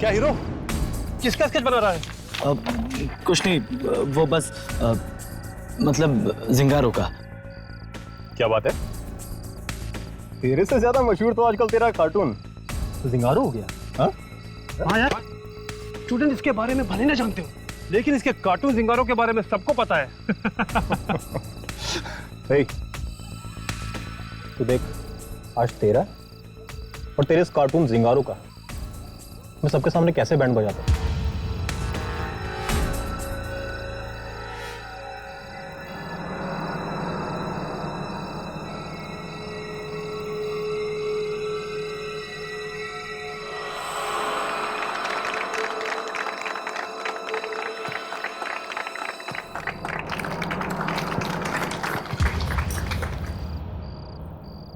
क्या हीरो किसका स्केच बना रहा है? कुछ नहीं, वो बस मतलब जिंगारो का। क्या बात है? तेरे से ज्यादा मशहूर तो आजकल तेरा कार्टून जिंगारो हो गया। हाँ यार, स्टूडेंट इसके बारे में भले ना जानते हो, लेकिन इसके कार्टून जिंगारो के बारे में सबको पता है। hey, तू देख, आज तेरा और तेरे इस कार्टून जिंगारो का मैं सबके सामने कैसे बैंड बजाता हूं।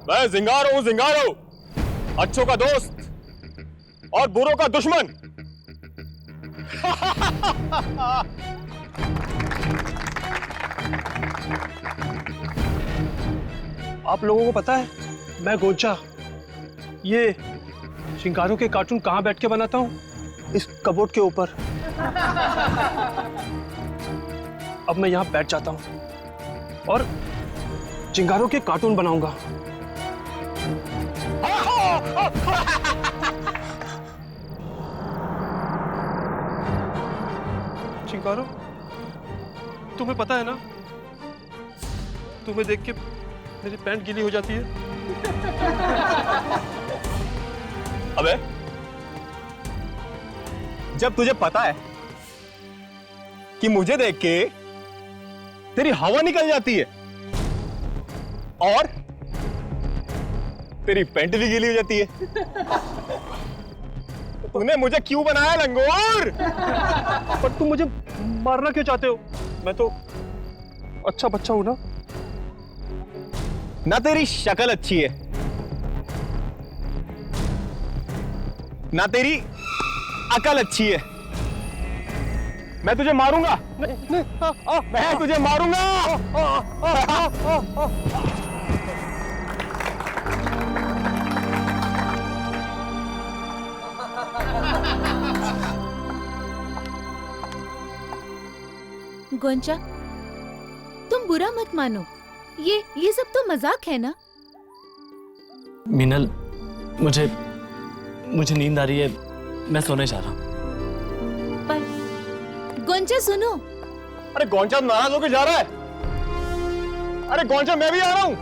मैं जिंगारो हूं, जिंगारो, अच्छों का दोस्त और बुरों का दुश्मन। आप लोगों को पता है मैं गोंचा ये जिंगारो के कार्टून कहां बैठ के बनाता हूं? इस कबोर्ड के ऊपर। अब मैं यहां बैठ जाता हूं और जिंगारो के कार्टून बनाऊंगा। जिंगारो, तुम्हें पता है ना, तुम्हें देख के मेरी पैंट गीली हो जाती है। अबे, जब तुझे पता है कि मुझे देख के तेरी हवा निकल जाती है और तेरी पैंट भी गीली हो जाती है, तूने मुझे क्यों बनाया लंगोर? पर तुम मुझे मारना क्यों चाहते हो? मैं तो अच्छा बच्चा हूं ना। ना तेरी शक्ल अच्छी है, ना तेरी अकल अच्छी है। मैं तुझे मारूंगा, मैं तुझे मारूंगा। गोंचा, तुम बुरा मत मानो, ये सब तो मजाक है ना। मीनल, मुझे नींद आ रही है, मैं सोने जा रहा हूं। पर गोंचा सुनो। अरे गोंचा नाराज होकर जा रहा है। अरे गोंचा, मैं भी आ रहा हूं।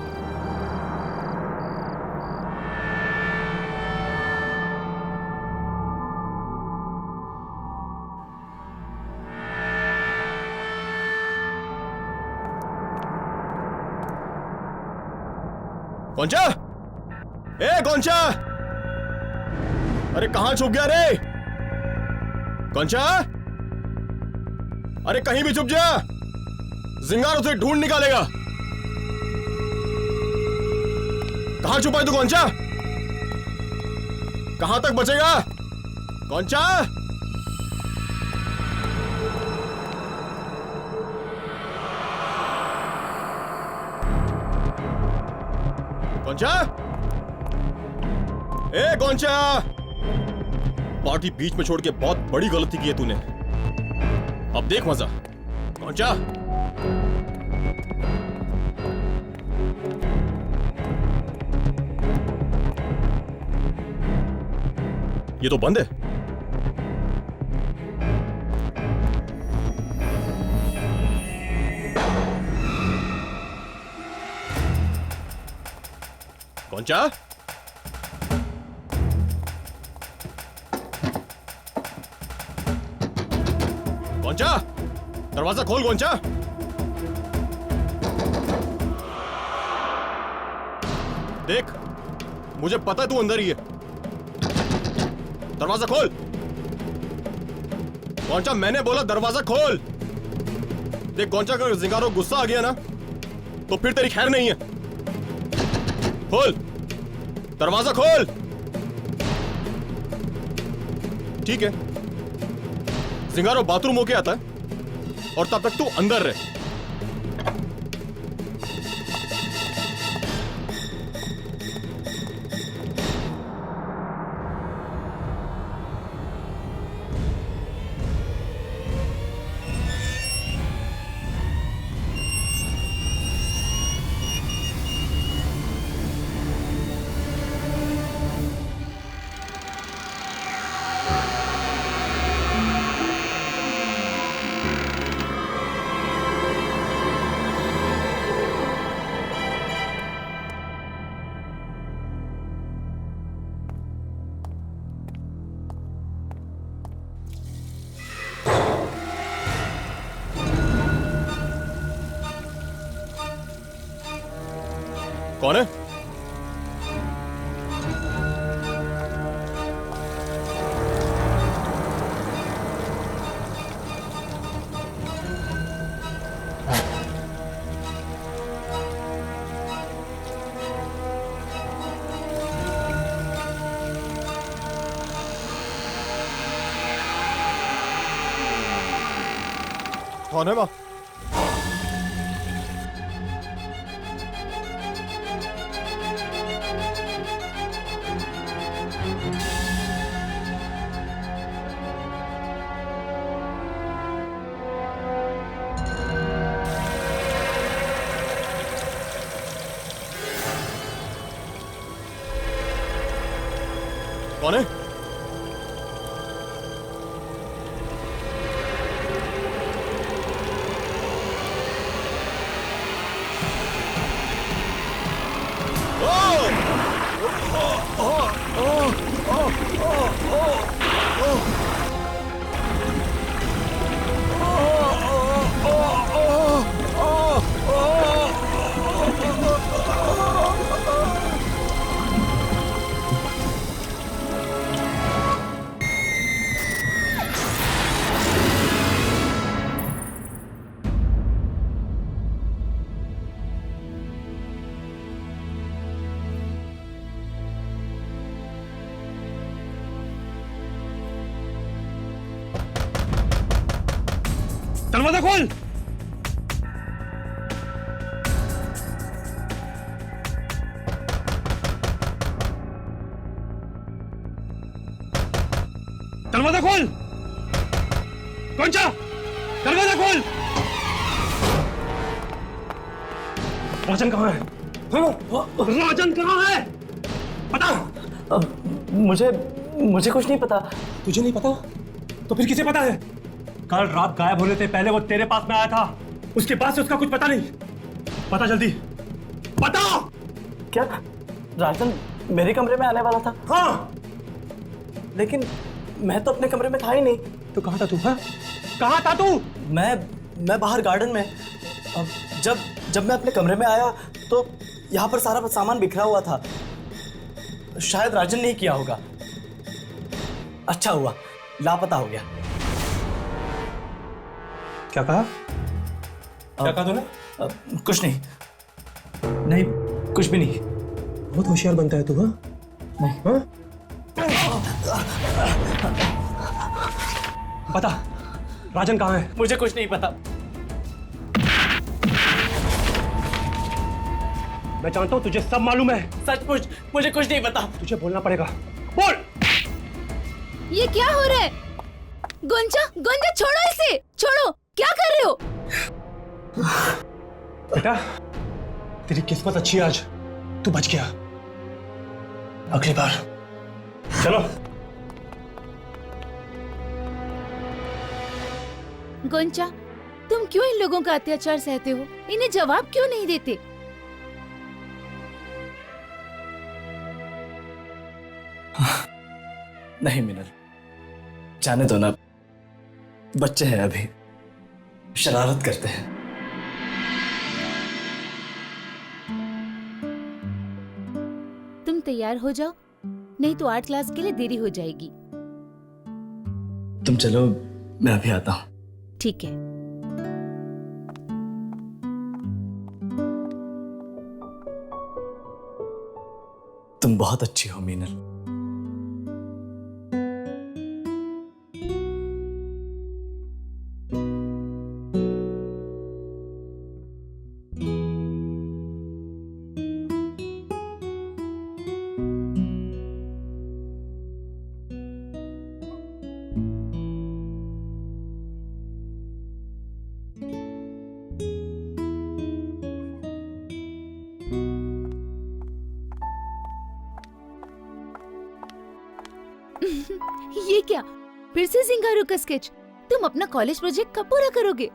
गोंचा, ए गोंचा, अरे कहां छुप गया रे? गोंचा, अरे कहीं भी छुप जा, जिंगारो तुझे ढूंढ निकालेगा। कहां छुपा है तू गोंचा? कहां तक बचेगा गोंचा? गोंचा, ए गोंचा, पार्टी बीच में छोड़ के बहुत बड़ी गलती की है तूने। अब देख मजा। गोंचा, ये तो बंद है। गोंचा, गोंचा, दरवाजा खोल गोंचा। देख, मुझे पता है तू अंदर ही है, दरवाजा खोल। गोंचा, मैंने बोला दरवाजा खोल। देख गोंचा, अगर जिंगारो गुस्सा आ गया ना तो फिर तेरी खैर नहीं है। खोल, दरवाजा खोल। ठीक है, जिंगारो बाथरूम होके आता है और तब तक तू अंदर रहे। कौन है? कौन है माँ? कौन है? दरवाजा खोल। दरवाजा खोल। गोंचा, दरवाजा खोल। राजन कहाँ है? राजन कहाँ है? बता। मुझे कुछ नहीं पता। तुझे नहीं पता? तो फिर किसे पता है? कल रात गायब होने से पहले वो तेरे पास में आया था, उसके बाद से उसका कुछ पता नहीं। पता जल्दी, बता। क्या राजन मेरे कमरे में आने वाला था? हाँ, लेकिन मैं तो अपने कमरे में था ही नहीं। तो कहाँ था तू? हाँ, कहाँ था तू? मैं बाहर गार्डन में। अब जब मैं अपने कमरे में आया तो यहाँ पर सारा सामान बिखरा हुआ था। शायद राजन ने ही किया होगा। अच्छा हुआ लापता हो गया। क्या कहा? क्या कहा तूने? कुछ नहीं, नहीं कुछ भी नहीं। बहुत होशियार बनता है तू। हाँ नहीं। हाँ? बता, राजन कहाँ है? मुझे कुछ नहीं पता। मैं जानता हूँ तुझे सब मालूम है। सचमुच मुझे कुछ नहीं पता। तुझे बोलना पड़ेगा, बोल। ये क्या हो रहा है? गुंजा, गुंजा छोड़ो इसे, छोड़ो। क्या कर रहे हो? बेटा, तेरी किस्मत अच्छी है, आज तू बच गया। अगली बार चलो। गुंजा, तुम क्यों इन लोगों का अत्याचार सहते हो? इन्हें जवाब क्यों नहीं देते? नहीं मिनल, जाने दो ना, बच्चे हैं अभी, शरारत करते हैं। तुम तैयार हो जाओ, नहीं तो आर्ट क्लास के लिए देरी हो जाएगी। तुम चलो, मैं अभी आता हूं। ठीक है। तुम बहुत अच्छी हो मीनल। ये क्या, फिर से जिंगारो का स्केच? तुम अपना कॉलेज प्रोजेक्ट कब पूरा करोगे?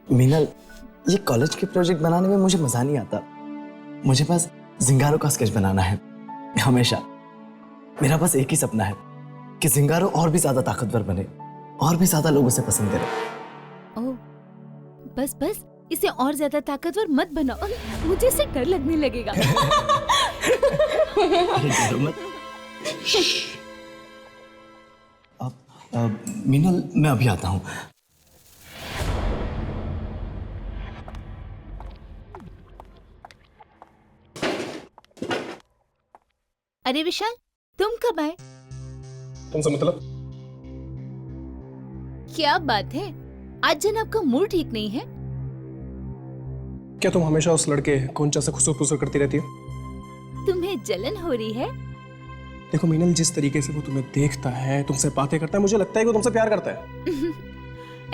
मीनल, ये कॉलेज के प्रोजेक्ट बनाने में मुझे मजा नहीं आता। मुझे बस जिंगारो का स्केच बनाना है, हमेशा। मेरा बस एक ही सपना है कि जिंगारो और भी ज्यादा ताकतवर बने, और भी ज्यादा लोग उसे पसंद करें। ओह, बस बस इसे और ज्यादा ताकतवर मत बनाओ, मुझे इससे डर लगने लगेगा। मीनल, मैं अभी आता हूँ। अरे विशाल, तुम कब आए? तुमसे मतलब? क्या बात है, आज जनाब का मूड ठीक नहीं है? क्या तुम हमेशा उस लड़के गोंचा से खुसर खुसर करती रहती हो? तुम्हें जलन हो रही है? देखो मीनल, जिस तरीके से वो तुम्हें देखता है, तुमसे बातें करता है, मुझे लगता है कि वो तुमसे प्यार करता है।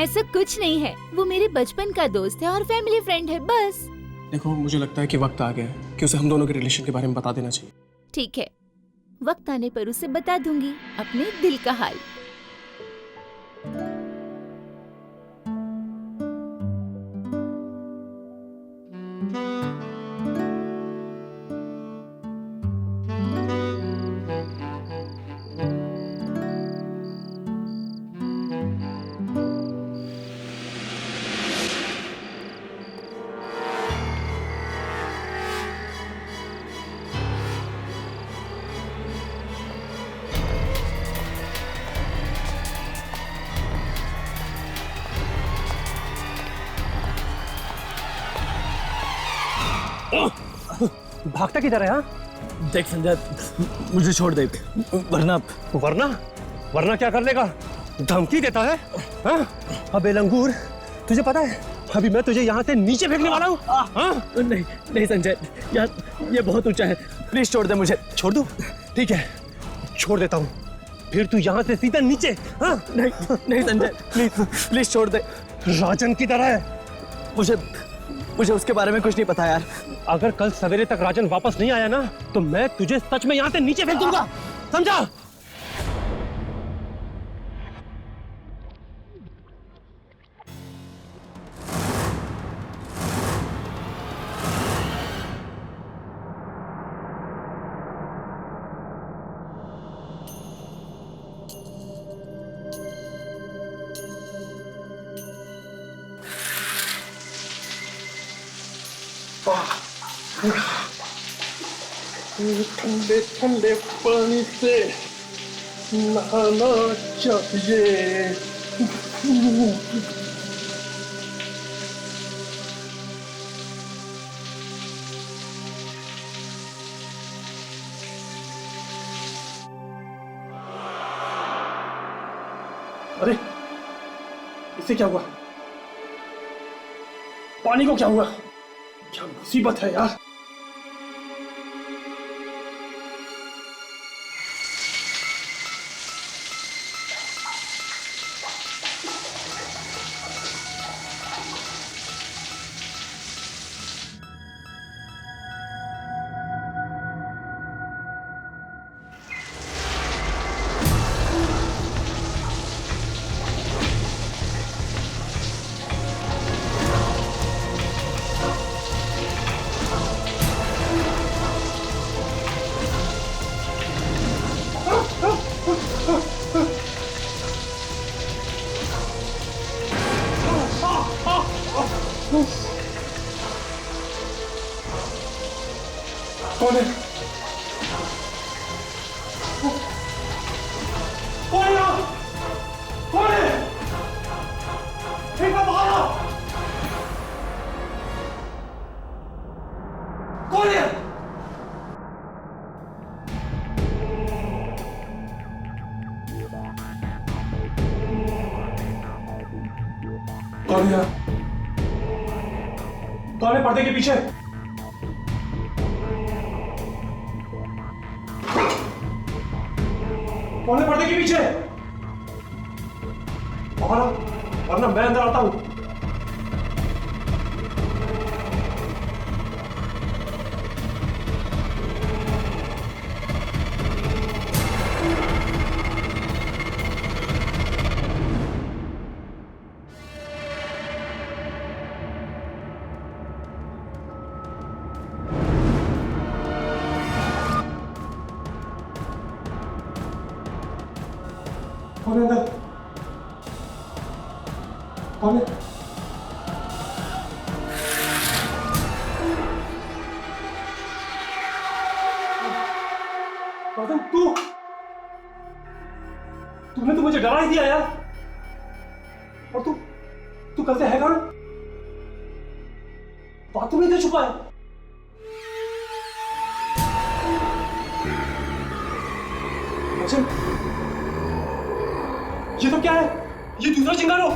ऐसा कुछ नहीं है, वो मेरे बचपन का दोस्त है और फैमिली फ्रेंड है, बस। देखो मुझे लगता है कि वक्त आ गया है कि उसे हम दोनों के रिलेशन के बारे में बता देना चाहिए। ठीक है, वक्त आने पर उसे बता दूंगी अपने दिल का हाल। भागता किधर है? हाँ, देख संजय, मुझे छोड़ दे, वरना वरना वरना क्या कर लेगा? धमकी देता है? हाँ? अबे लंगूर, तुझे पता है अभी मैं तुझे यहाँ से नीचे फेंकने वाला हूँ। हाँ? नहीं नहीं संजय, यार ये बहुत ऊंचा है, प्लीज छोड़ दे मुझे। छोड़ दूँ? ठीक है, छोड़ देता हूँ, फिर तू यहाँ से सीधा नीचे। हाँ? नहीं नहीं संजय, प्लीज प्लीज छोड़ दे। राजन की तरह है। मुझे उसके बारे में कुछ नहीं पता यार। अगर कल सवेरे तक राजन वापस नहीं आया ना, तो मैं तुझे सच में यहाँ से नीचे फेंक दूंगा, समझा? ठंडे ठंडे पानी से नहाना चाहिए। अरे इसे क्या हुआ? पानी को क्या हुआ? क्या मुसीबत है यार। कौन है? कौन है? कौन है? एक बार बाहर आओ। कौन है? कौन है? कौन है पर्दे के पीछे? कौन है पर्दे के पीछे? बाहर आओ, वरना मैं अंदर आता हूं। कौन है अंदर? कौन है? तुमने तो मुझे डरा ही दिया यार। और तू कल से है कौन? बाथरूम में क्यों छुपा है? राजन, ये तो क्या है? ये दूसरा चिंगारो।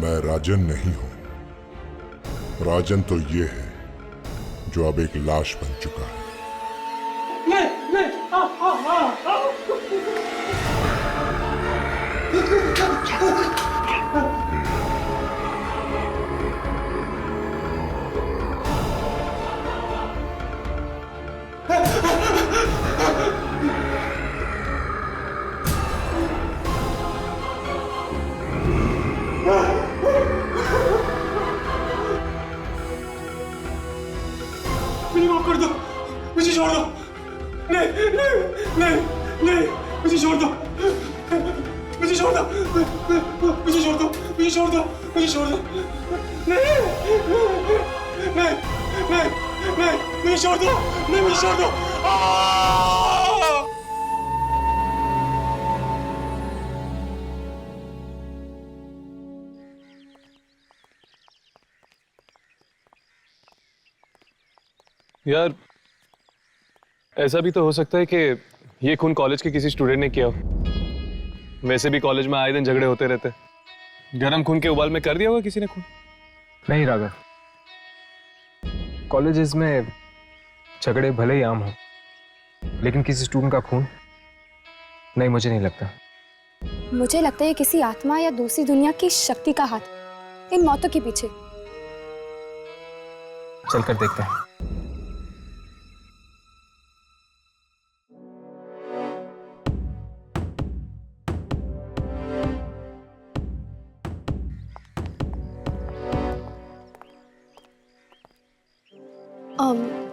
मैं राजन नहीं हूं। राजन तो ये है जो अब एक लाश बन चुका है। नहीं, मुझे माफ कर दो, मुझे छोड़ दो। नहीं, मुझे छोड़ दो, मुझे छोड़ दो, मुझे छोड़ दो, मुझे छोड़ दो, मुझे छोड़ दो। नहीं, मुझे छोड़ दो, नहीं, मुझे छोड़ दो। यार ऐसा भी तो हो सकता है कि ये खून कॉलेज के किसी स्टूडेंट ने किया हो। वैसे भी कॉलेज में आए दिन झगड़े होते रहते। गरम खून के उबाल में कर दिया होगा किसी ने खून। नहीं राघव, कॉलेजेस में झगड़े भले ही आम हो, लेकिन किसी स्टूडेंट का खून नहीं, मुझे नहीं लगता। मुझे लगता है किसी आत्मा या दूसरी दुनिया की शक्ति का हाथ इन मौतों के पीछे। चलकर देखते हैं।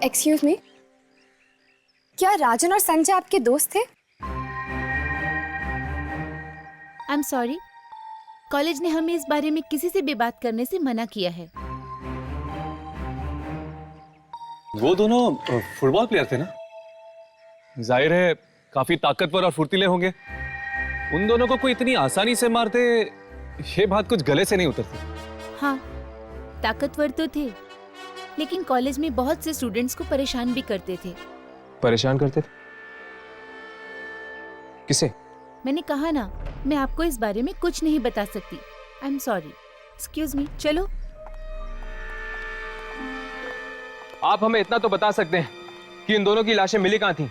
एक्सक्यूज मी, क्या राजन और संजय आपके दोस्त थे? आई एम सॉरी, कॉलेज ने हमें इस बारे में किसी से भी बात करने से मना किया है। वो दोनों फुटबॉल प्लेयर थे ना? जाहिर है काफी ताकतवर और फुर्तीले होंगे। उन दोनों को कोई इतनी आसानी से मारते, ये बात कुछ गले से नहीं उतरती। हाँ, ताकतवर तो थे, लेकिन कॉलेज में बहुत से स्टूडेंट्स को परेशान भी करते थे। परेशान करते थे? किसे? मैंने कहा ना, मैं आपको इस बारे में कुछ नहीं बता सकती। I am sorry. Excuse me, चलो। आप हमें इतना तो बता सकते हैं कि इन दोनों की लाशें मिली कहां थी?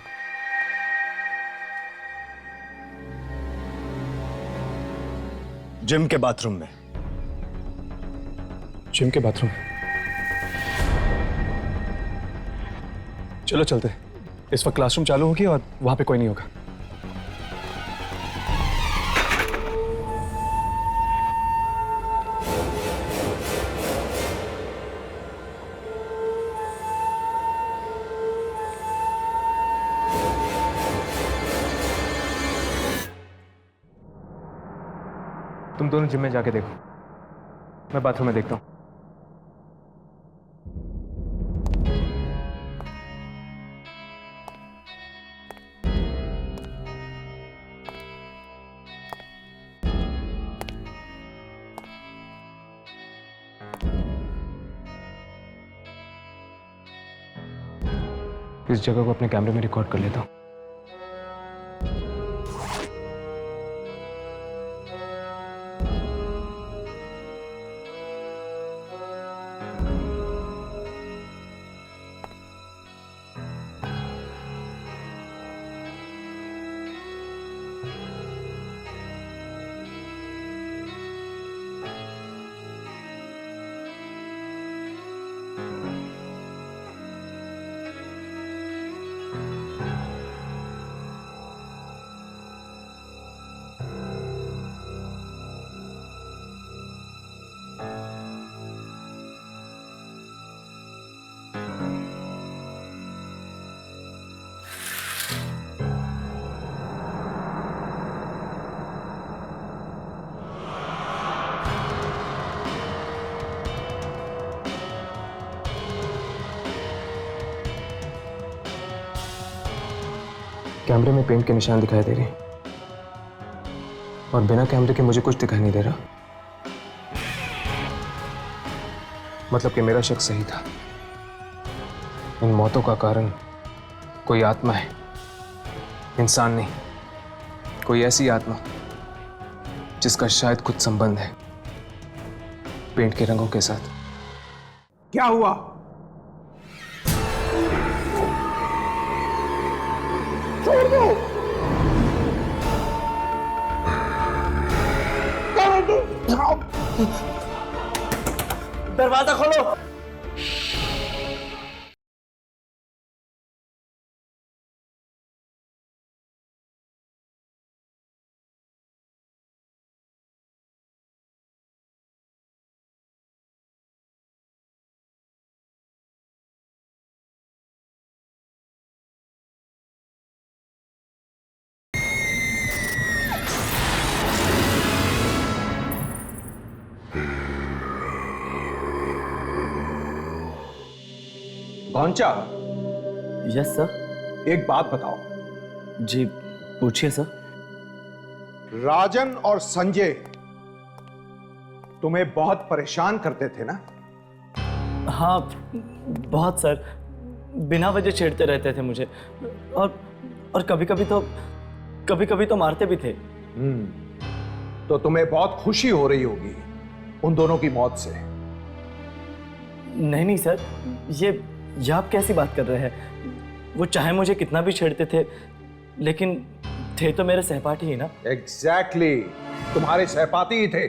जिम के बाथरूम में। जिम के बाथरूम। चलो चलते। इस वक्त क्लासरूम चालू होगी और वहां पे कोई नहीं होगा। तुम दोनों जिम में जाके देखो, मैं बाथरूम में देखता हूं। इस जगह को अपने कैमरे में रिकॉर्ड कर लेता हूं। कैमरे में पेंट के निशान दिखाई दे रहे हैं। और बिना कैमरे के मुझे कुछ दिखाई नहीं दे रहा। मतलब कि मेरा शक सही था। इन मौतों का कारण कोई आत्मा है, इंसान नहीं। कोई ऐसी आत्मा जिसका शायद कुछ संबंध है पेंट के रंगों के साथ। क्या हुआ? छोड़ दो। दरवाजा खोलो। Goncha, yes sir. एक बात बताओ। जी पूछिए सर। राजन और संजय तुम्हें बहुत परेशान करते थे ना? हाँ बहुत सर, बिना वजह छेड़ते रहते थे मुझे, और कभी कभी तो मारते भी थे। तो तुम्हें बहुत खुशी हो रही होगी उन दोनों की मौत से। नहीं सर, ये आप कैसी बात कर रहे हैं? वो चाहे मुझे कितना भी छेड़ते थे, लेकिन थे तो मेरे सहपाठी ही ना। एग्जैक्टली, तुम्हारे सहपाठी ही थे।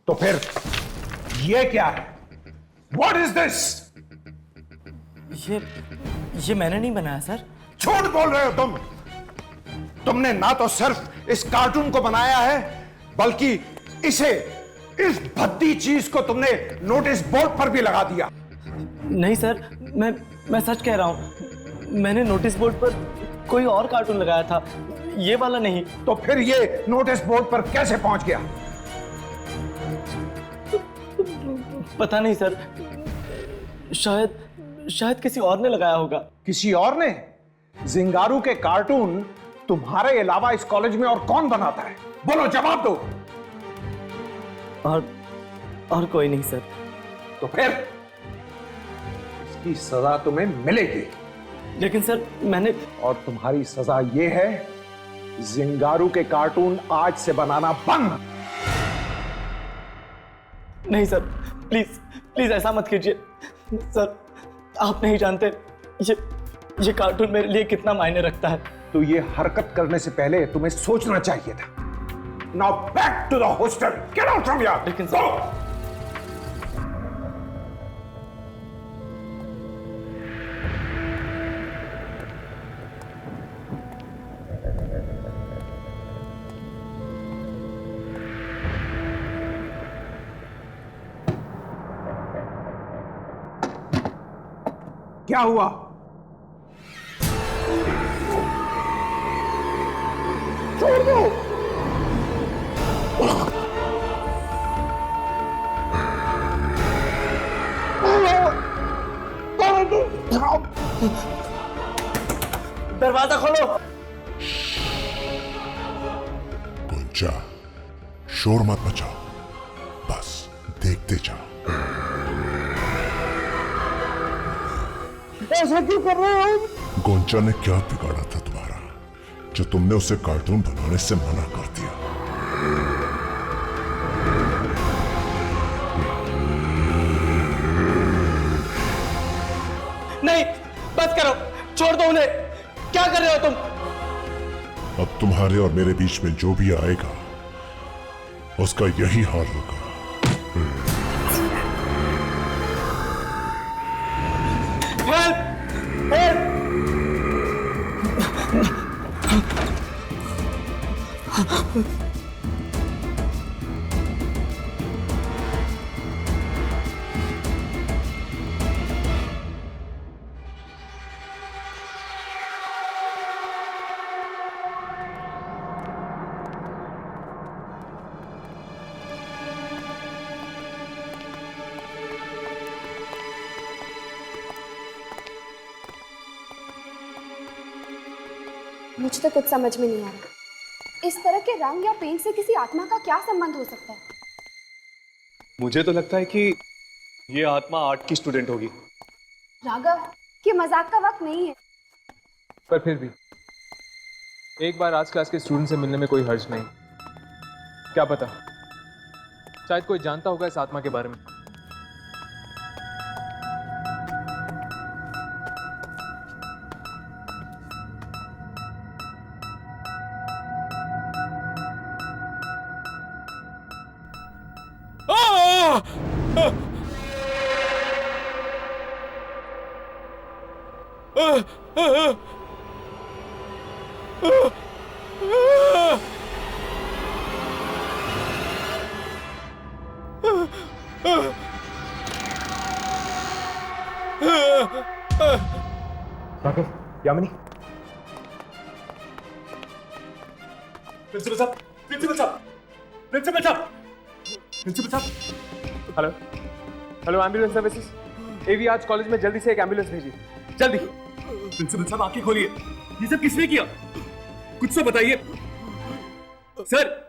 तो फिर ये क्या है? What is this? ये मैंने नहीं बनाया सर। झूठ बोल रहे हो तुम। तुमने ना तो सिर्फ इस कार्टून को बनाया है, बल्कि इस भद्दी चीज को तुमने नोटिस बोर्ड पर भी लगा दिया। नहीं सर, मैं सच कह रहा हूं। मैंने नोटिस बोर्ड पर कोई और कार्टून लगाया था, ये वाला नहीं। तो फिर ये नोटिस बोर्ड पर कैसे पहुंच गया? पता नहीं सर, शायद किसी और ने लगाया होगा। किसी और ने? जिंगारू के कार्टून तुम्हारे अलावा इस कॉलेज में और कौन बनाता है? बोलो, जवाब दो। और कोई नहीं सर। तो फिर इसकी सजा तुम्हें मिलेगी। लेकिन सर मैंने... और तुम्हारी सजा यह है, जिंगारू के कार्टून आज से बनाना बंद। नहीं सर, प्लीज ऐसा मत कीजिए सर। आप नहीं जानते ये कार्टून मेरे लिए कितना मायने रखता है। तो ये हरकत करने से पहले तुम्हें सोचना चाहिए था। Now back to the hostel, get out from here. लेकिन सर... क्या हुआ? छोड़ दो। दरवाजा खोलो। गुंजा, शोर मत मचाओ, बस देखते जाओ। ऐसा क्यों कर रहे हो? गोंचा ने क्या बिगाड़ा था तुम्हारा, जो तुमने उसे कार्टून बनाने से मना कर दिया? नहीं, बस करो, छोड़ दो उन्हें। क्या कर रहे हो तुम? अब तुम्हारे और मेरे बीच में जो भी आएगा उसका यही हाल होगा। मुझे तो कुछ समझ में नहीं आ रहा। इस तरह के रंग या पेंट से किसी आत्मा का क्या संबंध हो सकता है? मुझे तो लगता है कि ये आत्मा आर्ट की स्टूडेंट होगी। राघव, ये मजाक का वक्त नहीं है। पर फिर भी एक बार आज क्लास के स्टूडेंट से मिलने में कोई हर्ज नहीं। क्या पता, शायद कोई जानता होगा इस आत्मा के बारे में। राघव, यामिनी, प्रिंसिपल साहब, प्रिंसिपल साहब, प्रिंसिपल साहब, प्रिंसिपल साहब। Hello hello, ambulance services. एवी आज कॉलेज में जल्दी से एक एम्बुलेंस भेजिए, जल्दी। प्रिंसिपल साहब आंखें खोलिए, ये सब किसने किया? कुछ तो बताइए सर।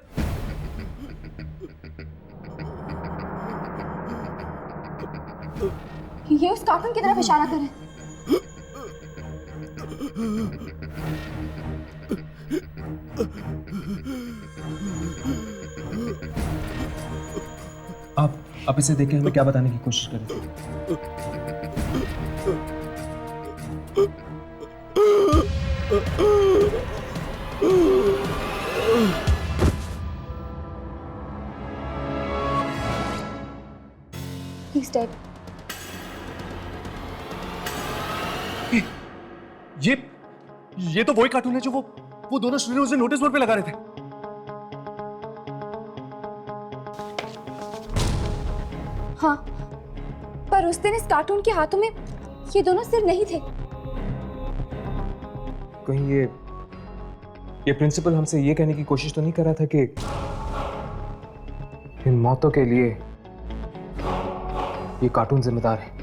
ये उस कार्टून की तरफ इशारा कर रहे हैं। आप इसे देखें, हमें क्या बताने की कोशिश करें। He's dead. ये तो वही कार्टून है जो वो दोनों स्टूडेंट उसे नोटिस बोर्ड पे लगा रहे थे। हाँ, पर उस दिन इस कार्टून के हाथों में ये दोनों सिर नहीं थे। कहीं ये प्रिंसिपल हमसे ये कहने की कोशिश तो नहीं कर रहा था कि इन मौतों के लिए ये कार्टून जिम्मेदार है?